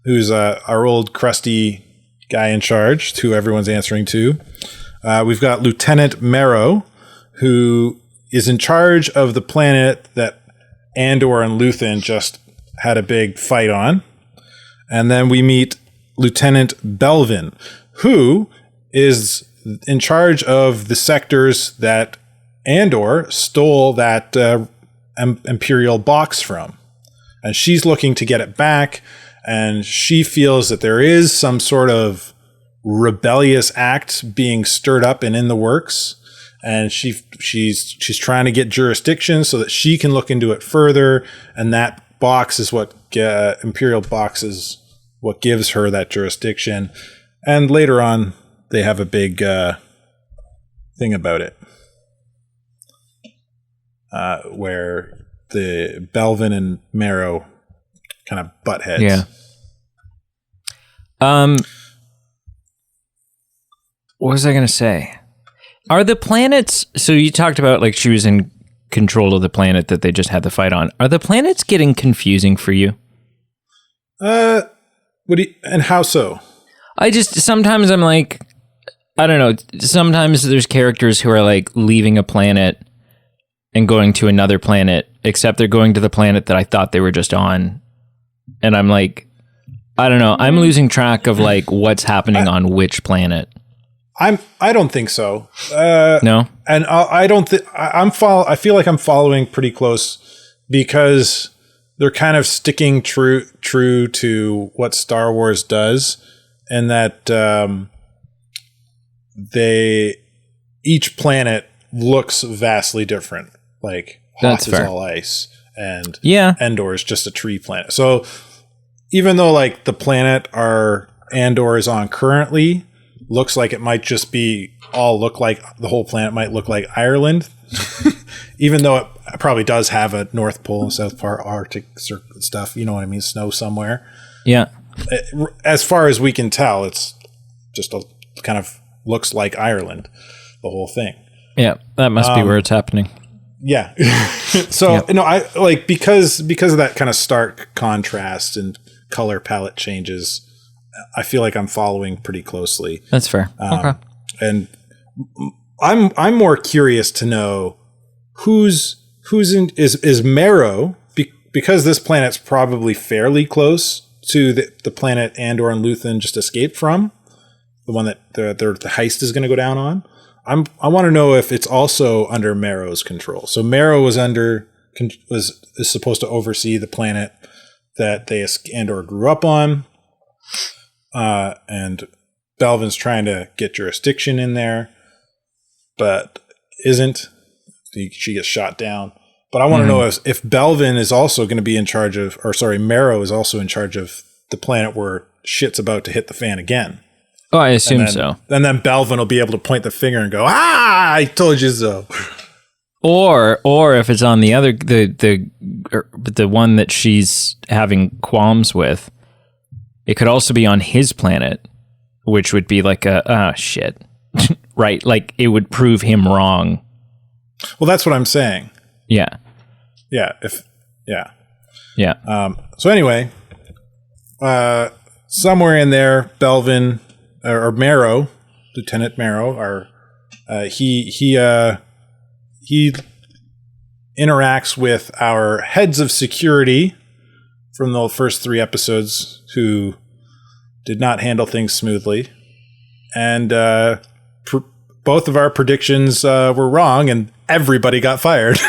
who's our old crusty guy in charge, who everyone's answering to. We've got Lieutenant Marrow, who is in charge of the planet that Andor and Luthen just had a big fight on. And then we meet Lieutenant Belvin, who is in charge of the sectors that Andor stole that Imperial box from. And she's looking to get it back, and she feels that there is some sort of rebellious act being stirred up and in the works. And she's trying to get jurisdiction so that she can look into it further, and that box is what Imperial box is what gives her that jurisdiction. And later on, they have a big thing about it, where the Belvin and Marrow kind of butt heads. Yeah. What was I going to say? Are the planets... So you talked about, like, she was in control of the planet that they just had the fight on. Are the planets getting confusing for you? And how so? Sometimes I'm like, I don't know. Sometimes there's characters who are, like, leaving a planet and going to another planet, except they're going to the planet that I thought they were just on. And I'm like, I don't know. I'm losing track of, like, what's happening on which planet. I don't think so. No, and I don't think I feel like I'm following pretty close, because they're kind of sticking true to what Star Wars does, and that each planet looks vastly different. Like Hoth is all ice, and Andor is just a tree planet. So even though like the planet Andor is on currently looks like it might just be look like the whole planet might look like Ireland, even though it probably does have a North Pole and South Pole Arctic stuff. You know what I mean? Snow somewhere. Yeah. As far as we can tell, it's just kind of looks like Ireland, the whole thing. Yeah, that must be where it's happening. Yeah. So I like because of that kind of stark contrast and color palette changes, I feel like I'm following pretty closely. That's fair. Okay. And I'm more curious to know who's is Marrow, because this planet's probably fairly close to the planet Andor and Luthen just escaped from, the one that the heist is going to go down on. I want to know if it's also under Marrow's control. So Marrow is supposed to oversee the planet that Andor grew up on, and Belvin's trying to get jurisdiction in there, but isn't. She gets shot down. But I want to know if Belvin is also going to be in charge of, Marrow is also in charge of the planet where shit's about to hit the fan again. Oh, I assume so. And then Belvin will be able to point the finger and go, I told you so. Or if it's on the other, the one that she's having qualms with, it could also be on his planet, which would be like shit. Right? Like it would prove him wrong. Well, that's what I'm saying. Yeah. Yeah. Yeah. So anyway, somewhere in there, Belvin or Marrow, Lieutenant Marrow, he interacts with our heads of security from the first 3 episodes who did not handle things smoothly, and both of our predictions were wrong, and everybody got fired.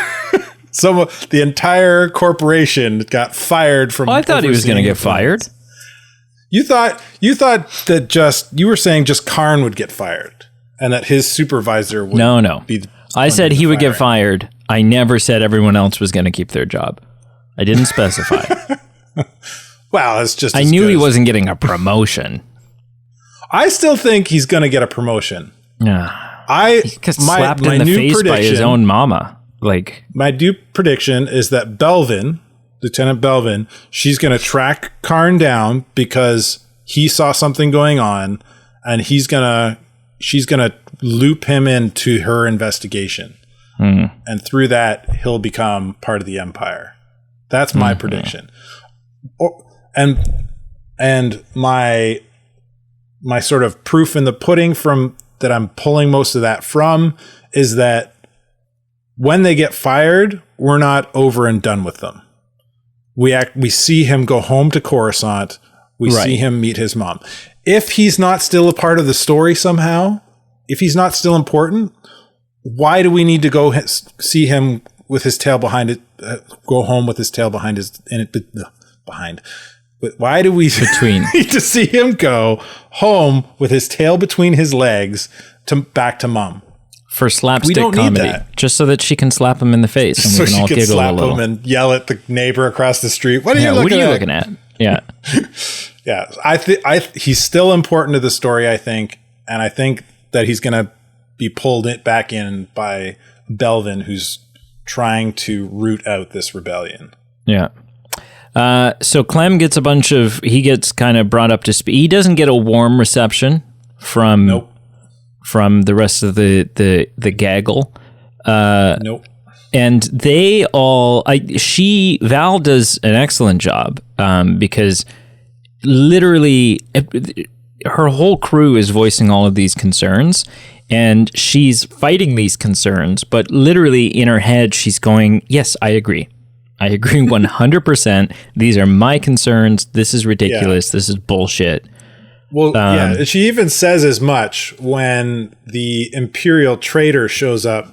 So the entire corporation got fired from. I thought he was going to get fired. You thought that you were saying just Karn would get fired, and that his supervisor would. No. I said he would get fired. I never said everyone else was going to keep their job. I didn't specify. Wow, it's just. I knew he wasn't getting a promotion. I still think he's going to get a promotion. Yeah. He got slapped in the face by his own mama. Like, my new prediction is that Belvin, Lieutenant Belvin, she's going to track Karn down because he saw something going on, and she's going to loop him into her investigation. And through that, he'll become part of the Empire. That's my prediction. And my sort of proof in the pudding from that I'm pulling most of that from is that when they get fired, we're not over and done with them. We see him go home to Coruscant. We see him meet his mom. If he's not still a part of the story somehow, if he's not still important, why do we need to go see him with his tail behind it? Go home with his tail behind behind. But why do we need to see him go home with his tail between his legs back to mom? For slapstick comedy, just so that she can slap him in the face, and we can all giggle a little. Him and yell at the neighbor across the street. What are you looking at? Yeah, yeah. He's still important to the story, I think, and I think that he's going to be pulled back in by Belvin, who's trying to root out this rebellion. Yeah. So Clem gets he gets kind of brought up to speed. He doesn't get a warm reception from the rest of the gaggle. Nope. And they all, Val does an excellent job because literally her whole crew is voicing all of these concerns, and she's fighting these concerns, but literally in her head, she's going, yes, I agree 100%. These are my concerns. This is ridiculous. This is bullshit. Well, she even says as much when the Imperial traitor shows up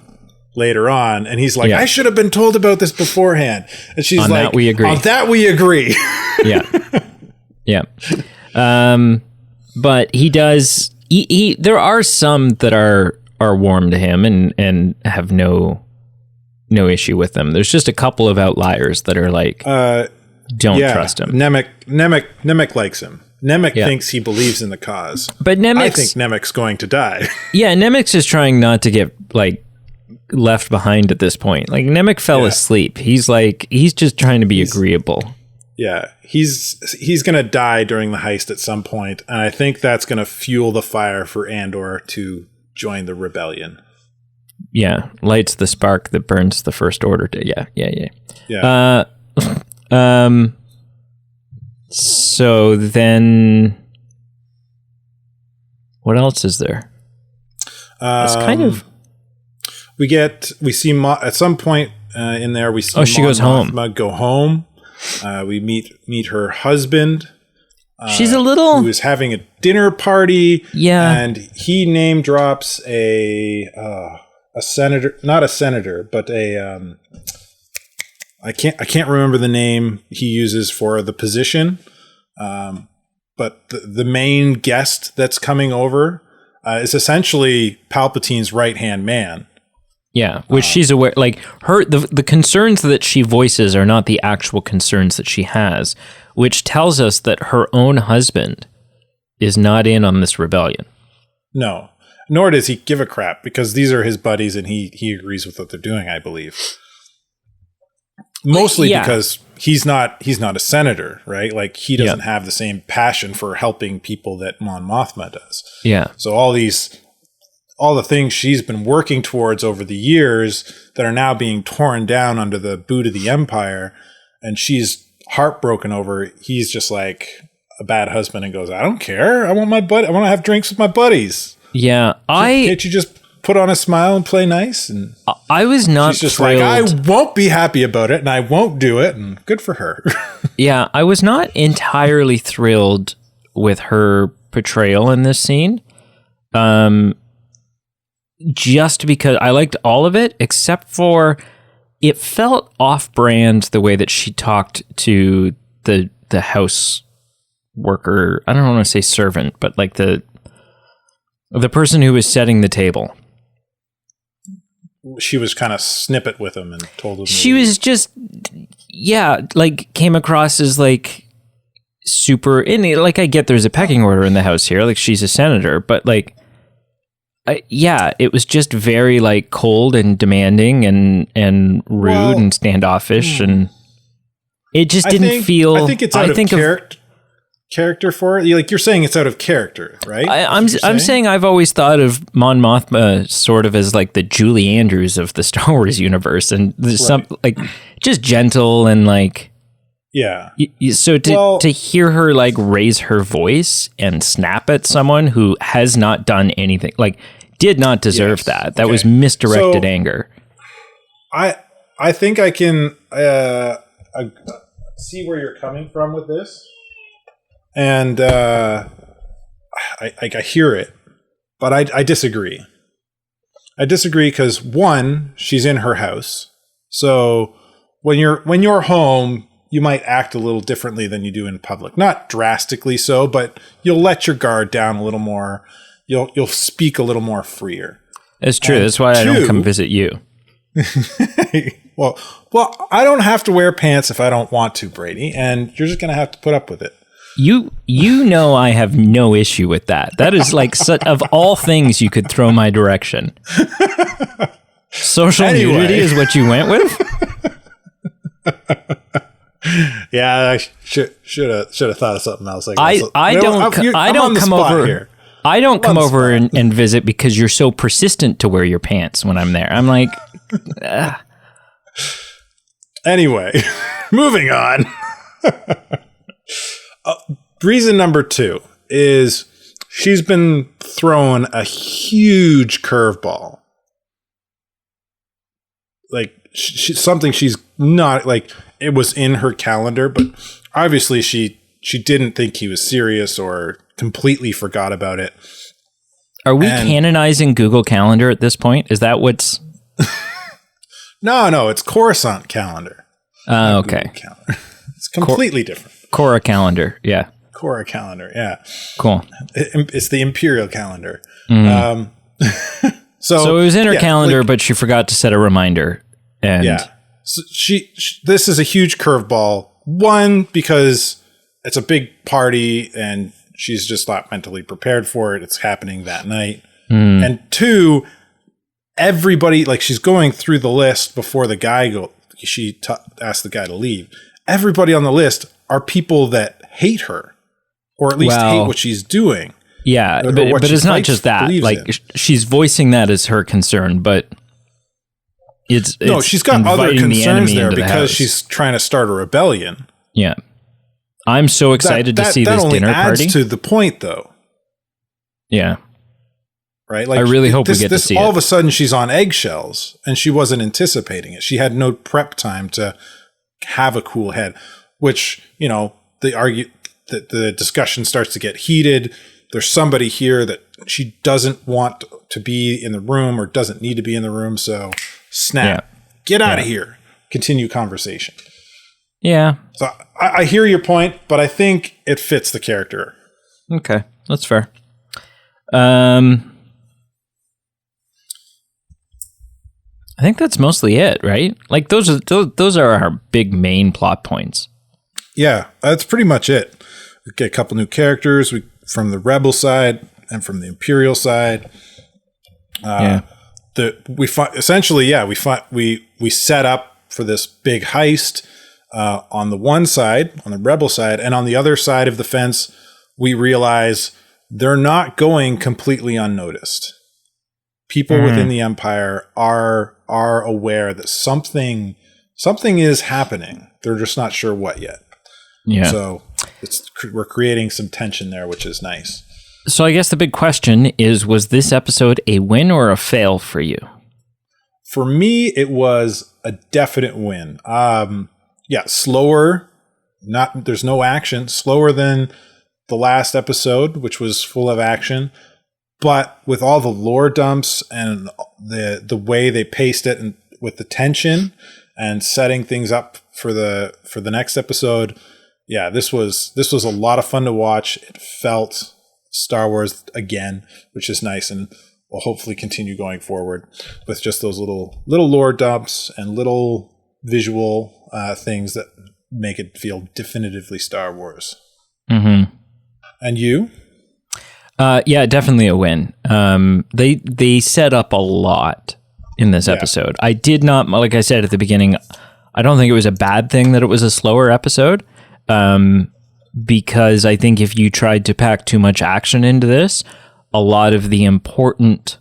later on, and he's like, I should have been told about this beforehand. And she's like, that we agree. On that we agree. Yeah. But he does there are some that are warm to him and have no issue with them. There's just a couple of outliers that are like, don't trust him. Nemec likes him. Nemec thinks he believes in the cause. But I think Nemec's going to die. Yeah, Nemec's is trying not to get like left behind at this point. Like Nemec fell asleep. He's just trying to be agreeable. Yeah, he's going to die during the heist at some point, and I think that's going to fuel the fire for Andor to join the rebellion. Yeah, lights the spark that burns the First Order. Yeah. So then, what else is there? It's kind of we see at some point in there we see. She goes home. Go home. We meet her husband. She's a little who is having a dinner party. Yeah, and he name drops a senator, not a senator, but a I can't remember the name he uses for the position. But the main guest that's coming over is essentially Palpatine's right-hand man. Yeah, which she's aware, like the concerns that she voices are not the actual concerns that she has, which tells us that her own husband is not in on this rebellion. No, nor does he give a crap, because these are his buddies and he agrees with what they're doing, I believe. Mostly because he's not a senator, right? Like he doesn't have the same passion for helping people that Mon Mothma does. Yeah. So all the things she's been working towards over the years that are now being torn down under the boot of the Empire, and she's heartbroken over, he's just like a bad husband and goes, I don't care. I want to have drinks with my buddies. Yeah. Can't you just put on a smile and play nice? And I was not she's just thrilled. like, I won't be happy about it and I won't do it, and good for her. Yeah, I was not entirely thrilled with her portrayal in this scene. Just because I liked all of it, except for it felt off-brand the way that she talked to the house worker. I don't want to say servant, but like the person who was setting the table. She was kind of snippet with him and told him. She was just, like came across as like super. Like I get there's a pecking order in the house here. Like she's a senator, but like. It was just very like cold and demanding and rude and standoffish, and it just didn't feel. I think it's out of character for it. Like you're saying, it's out of character, right? I'm saying I've always thought of Mon Mothma sort of as like the Julie Andrews of the Star Wars universe, and there's some like just gentle and like. Yeah. So to hear her like raise her voice and snap at someone who has not done anything, like did not deserve that. That was misdirected anger. I think I can see where you're coming from with this, and I hear it, but I disagree. I disagree because one, she's in her house, so when you're home. You might act a little differently than you do in public. Not drastically so, but you'll let your guard down a little more. You'll speak a little more freer. It's true. That's why I don't come visit you. Well, I don't have to wear pants if I don't want to, Brady, and you're just going to have to put up with it. You know I have no issue with that. That is like of all things you could throw my direction. Social nudity is what you went with? Yeah, I should have thought of something else. Like I don't come over and visit because you're so persistent to wear your pants when I'm there. I'm like, Anyway, moving on. Reason number 2 is she's been thrown a huge curveball. Like something she's not like. It was in her calendar, but obviously she didn't think he was serious or completely forgot about it. Are we canonizing Google Calendar at this point? Is that what's... No, it's Coruscant Calendar. Oh, okay. It's completely different. Cora Calendar, yeah. Cora calendar. Yeah. Cool. It's the Imperial calendar. So it was in her calendar, but she forgot to set a reminder. And so this is a huge curveball. One, because it's a big party and she's just not mentally prepared for it. It's happening that night. And two, everybody, like, she's going through the list before the guy asked the guy to leave. Everybody on the list are people that hate her, or at least hate what she's doing. Yeah, but it's not just that. Like, she's voicing that as her concern, but it's she's got other concerns there because she's trying to start a rebellion. Yeah, I'm so excited to see this dinner party. That only adds to the point, though. Yeah, right. Like, I really hope we get to see it. All of a sudden, she's on eggshells, and she wasn't anticipating it. She had no prep time to have a cool head, which, they argue that the discussion starts to get heated. There's somebody here that she doesn't want to be in the room or doesn't need to be in the room. So snap, get out of here. Continue conversation. Yeah. So I hear your point, but I think it fits the character. Okay. That's fair. I think that's mostly it, right? Like, those are our big main plot points. Yeah, that's pretty much it. We get a couple new characters from the Rebel side and from the Imperial side. We set up for this big heist on the one side, on the Rebel side, and on the other side of the fence, we realize they're not going completely unnoticed. People within the Empire are aware that something is happening. They're just not sure what yet. Yeah. So we're creating some tension there, which is nice. So I guess the big question is, was this episode a win or a fail for you? For me, it was a definite win. Slower. There's no action. Slower than the last episode, which was full of action. But with all the lore dumps and the way they paced it, and with the tension and setting things up for the next episode, this was a lot of fun to watch. It felt Star Wars again, which is nice, and we'll hopefully continue going forward with just those little lore dumps and little visual things that make it feel definitively Star Wars. Mm-hmm. And you? Definitely a win. They set up a lot in this episode. I did not, like I said at the beginning, I don't think it was a bad thing that it was a slower episode, because I think if you tried to pack too much action into this, a lot of the important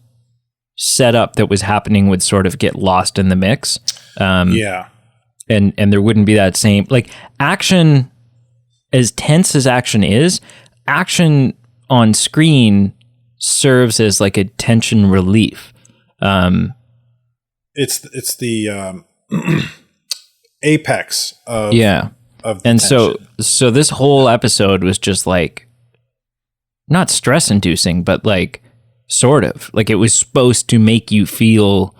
setup that was happening would sort of get lost in the mix. And there wouldn't be that same, like, action, as tense as action is, action on screen serves as like a tension relief. It's the apex of of and tension. so this whole episode was just like not stress inducing, but like sort of like it was supposed to make you feel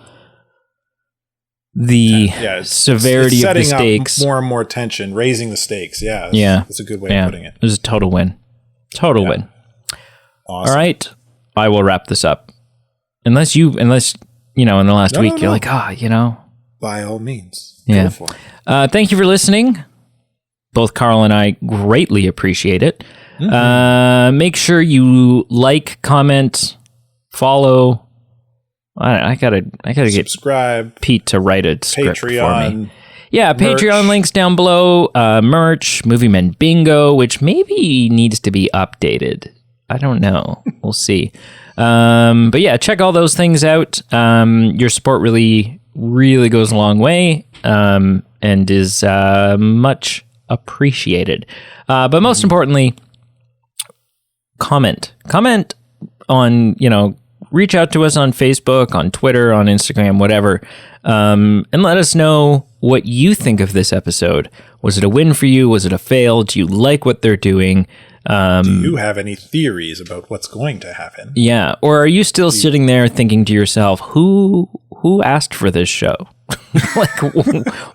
the severity of the stakes, up more and more tension, raising the stakes. That's a good way of putting it. It was a total win. Win. Awesome. All right, I will wrap this up. Unless in the last week you're like, by all means, go for it. Thank you for listening. Both Carl and I greatly appreciate it. Mm-hmm. Make sure you like, comment, follow. I gotta subscribe. Get Pete to write a script Patreon, for me. Yeah, merch. Patreon links down below. Merch, Movie Men Bingo, which maybe needs to be updated. I don't know. We'll see. But yeah, check all those things out. Your support really, really goes a long way, and is much appreciated. But most importantly, comment on, reach out to us on Facebook, on Twitter, on Instagram, whatever, and let us know what you think of this episode. Was it a win for you? Was it a fail? Do you like what they're doing? Do you have any theories about what's going to happen? Yeah. Or are you still sitting there thinking to yourself, who asked for this show? Like,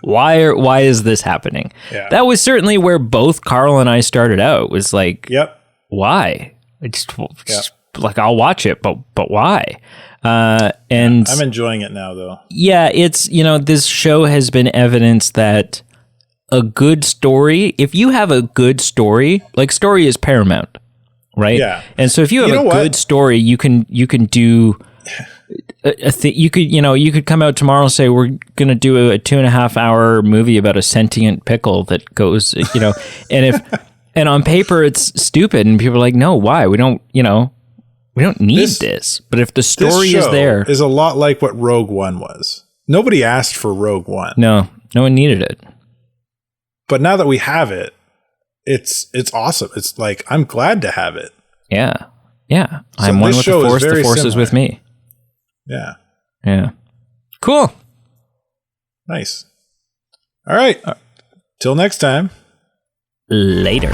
why is this happening? Yeah. That was certainly where both Carl and I started out, was like, yep. Why? It's just like, I'll watch it, but why? And I'm enjoying it now, though. Yeah, it's, this show has been evidence that a good story, if you have a good story, like, story is paramount, right? Yeah. And so if you have a good story, you can do you could come out tomorrow and say, we're going to do a 2.5 hour movie about a sentient pickle that goes, and on paper it's stupid, and people are like, no, why? We don't need this. But if the story is there, is a lot like what Rogue One was. Nobody asked for Rogue One. No one needed it. But now that we have it, it's awesome. It's like, I'm glad to have it. Yeah. Yeah. So I'm one with the Force. The Force is with me. Yeah. Yeah. Cool. Nice. All right. Till next time. Later.